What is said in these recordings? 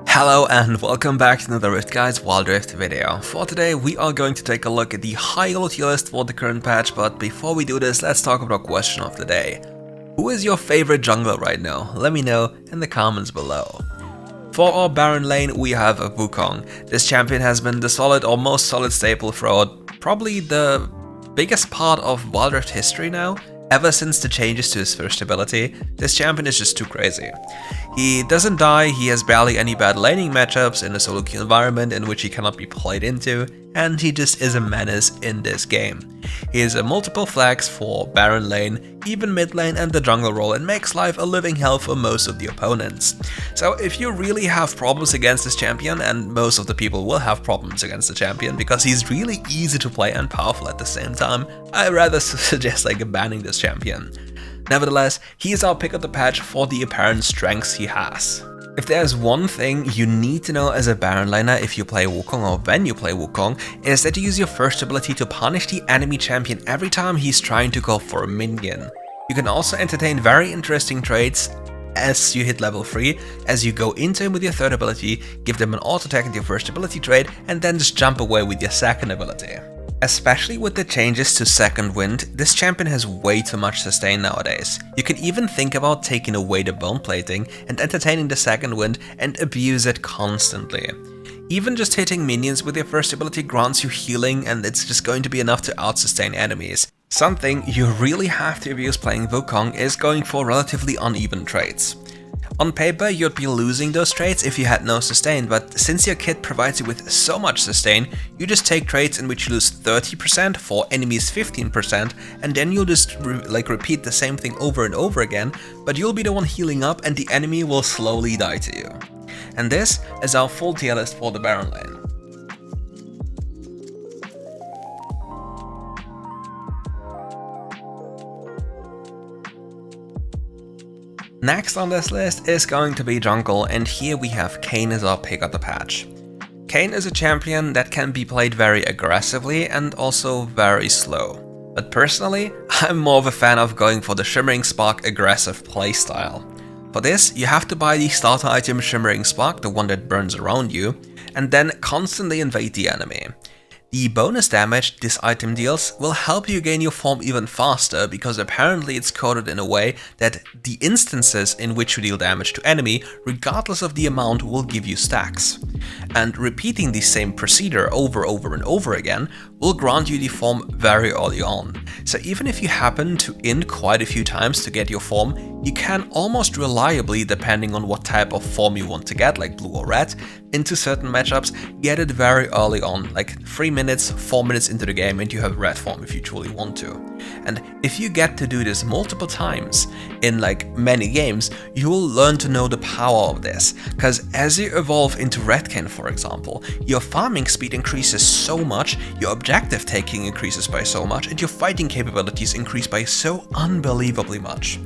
Hello and welcome back to another RiftGuides WildRift video. For today we are going to take a look at the high elo tier list for the current patch, but before we do this, let's talk about the question of the day. Who is your favorite jungler right now? Let me know in the comments below. For our Baron lane we have Wukong. This champion has been the solid or most solid staple throughout probably the biggest part of WildRift history now. Ever since the changes to his first ability, this champion is just too crazy. He doesn't die, he has barely any bad laning matchups in a solo queue environment in which he cannot be played into, and he just is a menace in this game. He is a multiple flags for Baron lane, even mid lane and the jungle role, and makes life a living hell for most of the opponents. So if you really have problems against this champion, and most of the people will have problems against the champion because he's really easy to play and powerful at the same time, I rather suggest banning this champion. Nevertheless, he is our pick of the patch for the apparent strengths he has. If there's one thing you need to know as a Baron laner if you play Wukong or when you play Wukong, is that you use your first ability to punish the enemy champion every time he's trying to go for a minion. You can also entertain very interesting traits as you hit level 3, as you go into him with your third ability, give them an auto attack with your first ability trait, and then just jump away with your second ability. Especially with the changes to Second Wind, this champion has way too much sustain nowadays. You can even think about taking away the bone plating and entertaining the Second Wind and abuse it constantly. Even just hitting minions with your first ability grants you healing, and it's just going to be enough to out-sustain enemies. Something you really have to abuse playing Wukong is going for relatively uneven traits. On paper, you'd be losing those traits if you had no sustain, but since your kit provides you with so much sustain, you just take traits in which you lose 30% for enemies 15%, and then you'll just repeat the same thing over and over again, but you'll be the one healing up and the enemy will slowly die to you. And this is our full tier list for the Baron lane. Next on this list is going to be jungle, and here we have Kayn as our pick of the patch. Kayn is a champion that can be played very aggressively and also very slow. But personally, I'm more of a fan of going for the Shimmering Spark aggressive playstyle. For this, you have to buy the starter item Shimmering Spark, the one that burns around you, and then constantly invade the enemy. The bonus damage this item deals will help you gain your form even faster, because apparently it's coded in a way that the instances in which you deal damage to enemy, regardless of the amount, will give you stacks. And repeating the same procedure over and over again will grant you the form very early on. So even if you happen to int quite a few times to get your form, you can almost reliably, depending on what type of form you want to get, like blue or red, into certain matchups, get it very early on, like 3 minutes, 4 minutes into the game, and you have red form if you truly want to. And if you get to do this multiple times in many games, you will learn to know the power of this, because as you evolve into Redkin, for example, your farming speed increases so much, your objective taking increases by so much, and your fighting capabilities increase by so unbelievably much.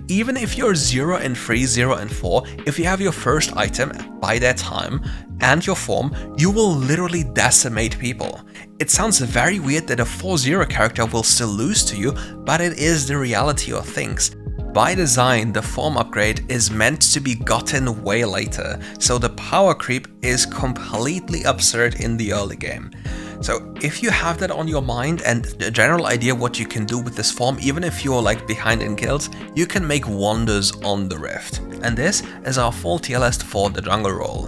Even if you're 0 and 3, 0 and 4, if you have your first item by that time and your form, you will literally decimate people. It sounds very weird that a 4-0 character will still lose to you, but it is the reality of things. By design, the form upgrade is meant to be gotten way later, so the power creep is completely absurd in the early game. So if you have that on your mind and a general idea what you can do with this form, even if you're behind in kills, you can make wonders on the Rift. And this is our full tier list for the jungle role.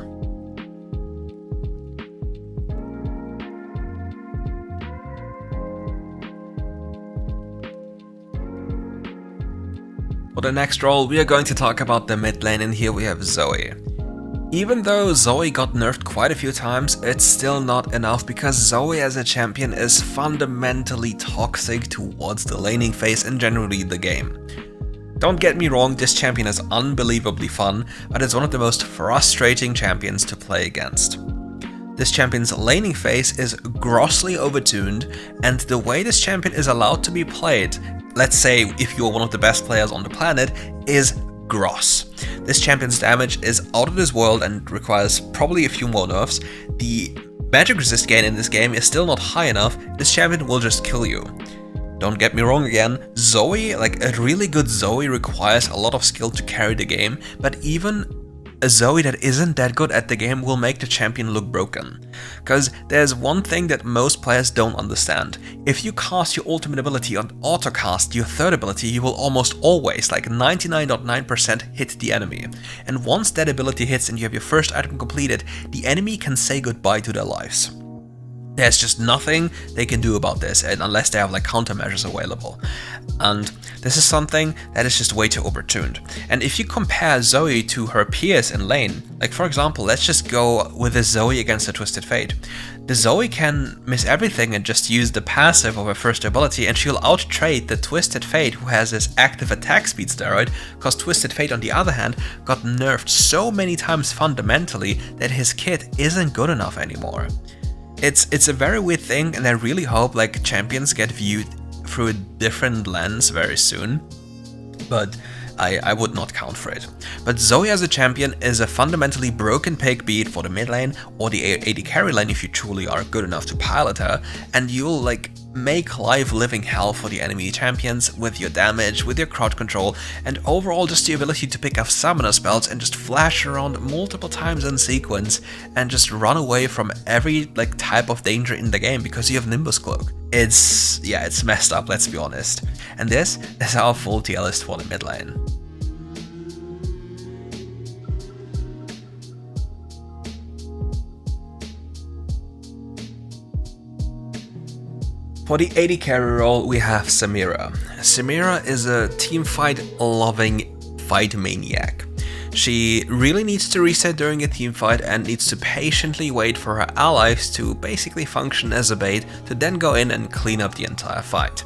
For the next role, we are going to talk about the mid lane, and here we have Zoe. Even though Zoe got nerfed quite a few times, it's still not enough, because Zoe as a champion is fundamentally toxic towards the laning phase and generally the game. Don't get me wrong, this champion is unbelievably fun, but it's one of the most frustrating champions to play against. This champion's laning phase is grossly overtuned, and the way this champion is allowed to be played, let's say if you're one of the best players on the planet, is gross. This champion's damage is out of this world and requires probably a few more nerfs. The magic resist gain in this game is still not high enough. This champion will just kill you. Don't get me wrong again, Zoe, a really good Zoe requires a lot of skill to carry the game, but even A Zoe that isn't that good at the game will make the champion look broken. Cause there's one thing that most players don't understand. If you cast your ultimate ability and autocast your third ability, you will almost always, like 99.9%, hit the enemy. And once that ability hits and you have your first item completed, the enemy can say goodbye to their lives. There's just nothing they can do about this, and unless they have like countermeasures available. And this is something that is just way too overtuned. And if you compare Zoe to her peers in lane, like for example, let's just go with the Zoe against the Twisted Fate. The Zoe can miss everything and just use the passive of her first ability, and she'll out-trade the Twisted Fate, who has this active attack speed steroid, because Twisted Fate on the other hand got nerfed so many times fundamentally that his kit isn't good enough anymore. It's a very weird thing, and I really hope like champions get viewed through a different lens very soon, but I would not count for it. But Zoe as a champion is a fundamentally broken pig, be it for the mid lane or the AD carry lane if you truly are good enough to pilot her, and you'll like make life living hell for the enemy champions with your damage, with your crowd control, and overall just the ability to pick up summoner spells and just flash around multiple times in sequence and just run away from every like type of danger in the game because you have Nimbus Cloak. It's messed up, let's be honest. And this is our full tier list for the mid lane. For the AD carry role, we have Samira. Samira is a teamfight loving fight maniac. She really needs to reset during a teamfight and needs to patiently wait for her allies to basically function as a bait to then go in and clean up the entire fight.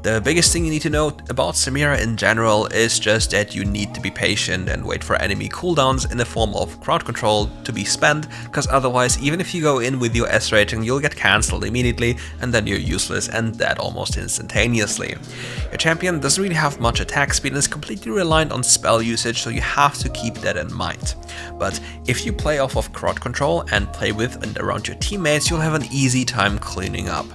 The biggest thing you need to know about Samira in general is just that you need to be patient and wait for enemy cooldowns in the form of crowd control to be spent, because otherwise even if you go in with your S rating you'll get cancelled immediately and then you're useless and dead almost instantaneously. Your champion doesn't really have much attack speed and is completely reliant on spell usage, so you have to keep that in mind. But if you play off of crowd control and play with and around your teammates, you'll have an easy time cleaning up.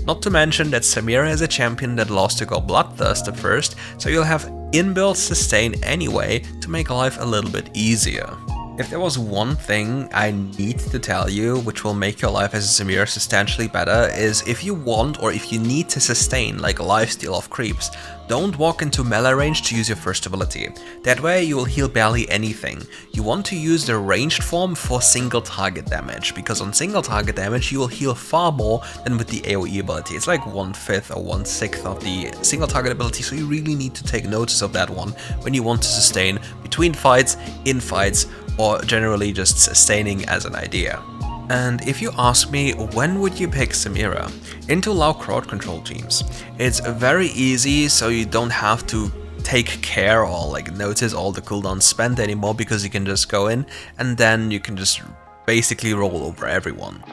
Not to mention that Samira is a champion that lost to go Bloodthirst at first, so you'll have inbuilt sustain anyway to make life a little bit easier. If there was one thing I need to tell you which will make your life as a Samira substantially better, is if you want or if you need to sustain like lifesteal of creeps, don't walk into melee range to use your first ability. That way you will heal barely anything. You want to use the ranged form for single target damage, because on single target damage you will heal far more than with the AoE ability. It's like 1/5 or 1/6 of the single target ability, so you really need to take notice of that one when you want to sustain between fights, in fights, or generally just sustaining as an idea. And if you ask me, when would you pick Samira? Into low crowd control teams. It's very easy, so you don't have to take care or like notice all the cooldowns spent anymore, because you can just go in and then you can just basically roll over everyone.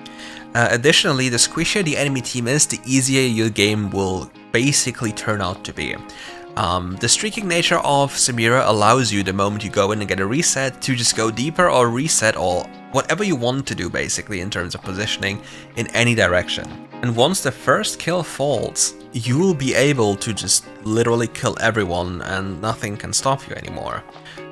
Additionally, the squishier the enemy team is, the easier your game will basically turn out to be. The streaking nature of Samira allows you, the moment you go in and get a reset, to just go deeper or reset or whatever you want to do basically in terms of positioning in any direction. And once the first kill falls, you will be able to just literally kill everyone and nothing can stop you anymore.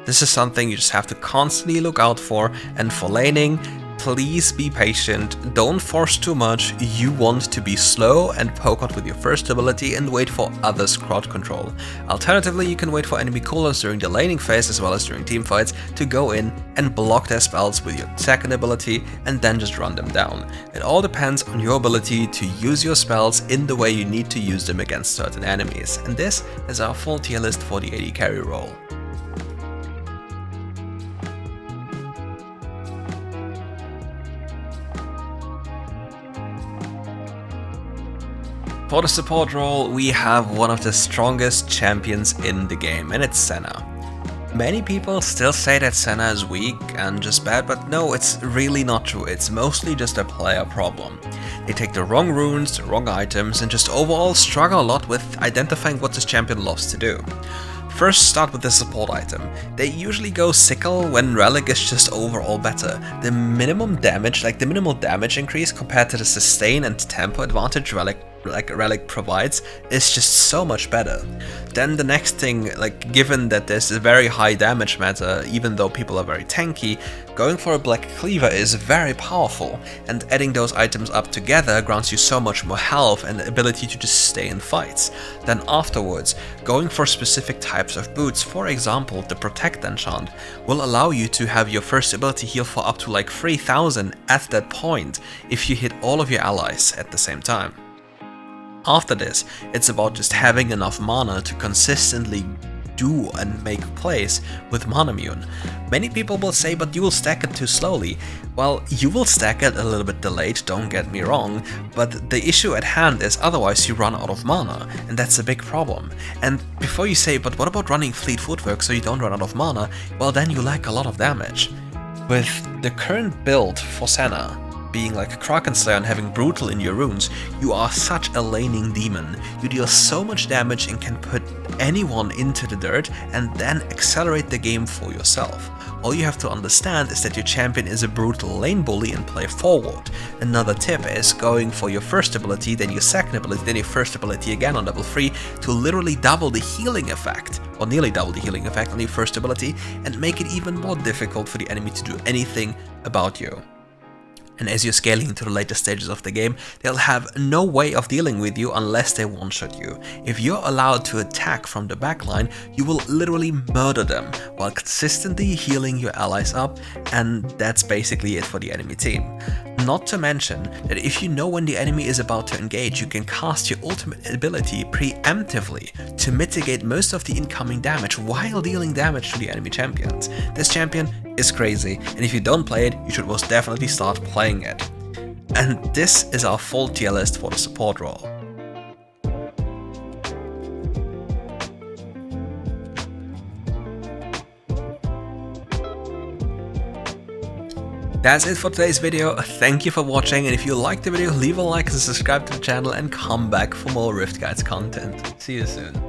This is something you just have to constantly look out for, and for laning, please be patient, don't force too much. You want to be slow and poke out with your first ability and wait for others' crowd control. Alternatively, you can wait for enemy cooldowns during the laning phase as well as during teamfights to go in and block their spells with your second ability and then just run them down. It all depends on your ability to use your spells in the way you need to use them against certain enemies. And this is our full tier list for the AD carry role. For the support role, we have one of the strongest champions in the game, and it's Senna. Many people still say that Senna is weak and just bad, but no, it's really not true. It's mostly just a player problem. They take the wrong runes, the wrong items, and just overall struggle a lot with identifying what this champion loves to do. First, start with the support item. They usually go Sickle when Relic is just overall better. The minimum damage, like the minimal damage increase compared to the sustain and tempo advantage Relic like relic provides is just so much better. Then the next thing, like given that there's a very high damage matter, even though people are very tanky, going for a black cleaver is very powerful, and adding those items up together grants you so much more health and the ability to just stay in fights. Then afterwards, going for specific types of boots, for example the Protect enchant, will allow you to have your first ability heal for up to like 3000 at that point if you hit all of your allies at the same time. After this, it's about just having enough mana to consistently do and make plays with Manamune. Many people will say, but you will stack it too slowly. Well, you will stack it a little bit delayed, don't get me wrong, but the issue at hand is otherwise you run out of mana, and that's a big problem. And before you say, but what about running Fleet Footwork so you don't run out of mana, well then you lack a lot of damage. With the current build for Senna, being like Kraken Slayer and having Brutal in your runes, you are such a laning demon. You deal so much damage and can put anyone into the dirt and then accelerate the game for yourself. All you have to understand is that your champion is a brutal lane bully and play forward. Another tip is going for your first ability, then your second ability, then your first ability again on level 3 to literally double the healing effect, or nearly double the healing effect on your first ability, and make it even more difficult for the enemy to do anything about you. And as you're scaling into the later stages of the game, they'll have no way of dealing with you unless they one-shot you. If you're allowed to attack from the backline, you will literally murder them while consistently healing your allies up, and that's basically it for the enemy team. Not to mention that if you know when the enemy is about to engage, you can cast your ultimate ability preemptively to mitigate most of the incoming damage while dealing damage to the enemy champions. This champion is crazy, and if you don't play it, you should most definitely start playing it. And this is our full tier list for the support role. That's it for today's video. Thank you for watching, and if you liked the video, leave a like and subscribe to the channel and come back for more Rift Guides content. See you soon.